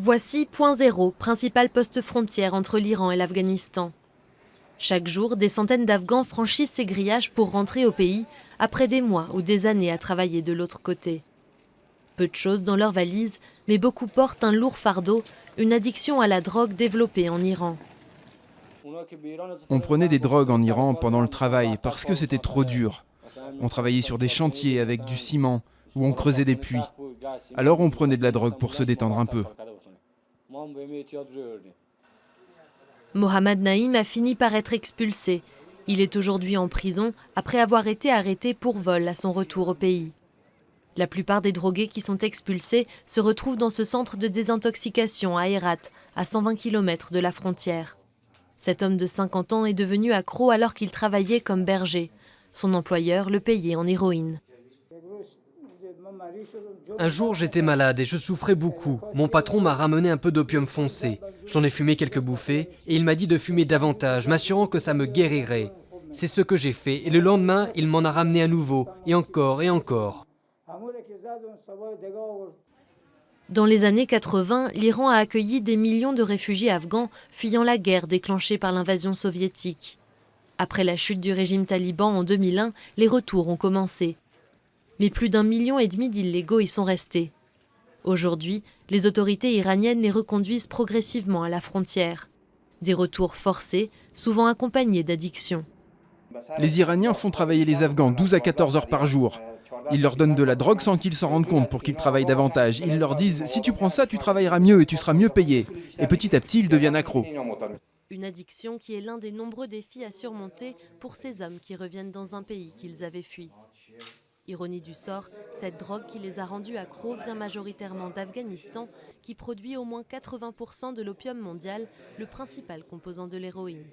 Voici Point Zéro, principal poste frontière entre l'Iran et l'Afghanistan. Chaque jour, des centaines d'Afghans franchissent ces grillages pour rentrer au pays, après des mois ou des années à travailler de l'autre côté. Peu de choses dans leurs valises, mais beaucoup portent un lourd fardeau, une addiction à la drogue développée en Iran. On prenait des drogues en Iran pendant le travail parce que c'était trop dur. On travaillait sur des chantiers avec du ciment où on creusait des puits. Alors on prenait de la drogue pour se détendre un peu. Mohammad Naïm a fini par être expulsé. Il est aujourd'hui en prison après avoir été arrêté pour vol à son retour au pays. La plupart des drogués qui sont expulsés se retrouvent dans ce centre de désintoxication à Herat, à 120 km de la frontière. Cet homme de 50 ans est devenu accro alors qu'il travaillait comme berger. Son employeur le payait en héroïne. Un jour, j'étais malade et je souffrais beaucoup. Mon patron m'a ramené un peu d'opium foncé. J'en ai fumé quelques bouffées et il m'a dit de fumer davantage, m'assurant que ça me guérirait. C'est ce que j'ai fait et le lendemain, il m'en a ramené à nouveau, et encore et encore. Dans les années 80, l'Iran a accueilli des millions de réfugiés afghans fuyant la guerre déclenchée par l'invasion soviétique. Après la chute du régime taliban en 2001, les retours ont commencé. Mais plus d'1,5 million d'illégaux y sont restés. Aujourd'hui, les autorités iraniennes les reconduisent progressivement à la frontière. Des retours forcés, souvent accompagnés d'addictions. Les Iraniens font travailler les Afghans 12 à 14 heures par jour. Ils leur donnent de la drogue sans qu'ils s'en rendent compte pour qu'ils travaillent davantage. Ils leur disent « si tu prends ça, tu travailleras mieux et tu seras mieux payé ». Et petit à petit, ils deviennent accros. Une addiction qui est l'un des nombreux défis à surmonter pour ces hommes qui reviennent dans un pays qu'ils avaient fui. Ironie du sort, cette drogue qui les a rendus accros vient majoritairement d'Afghanistan, qui produit au moins 80% de l'opium mondial, le principal composant de l'héroïne.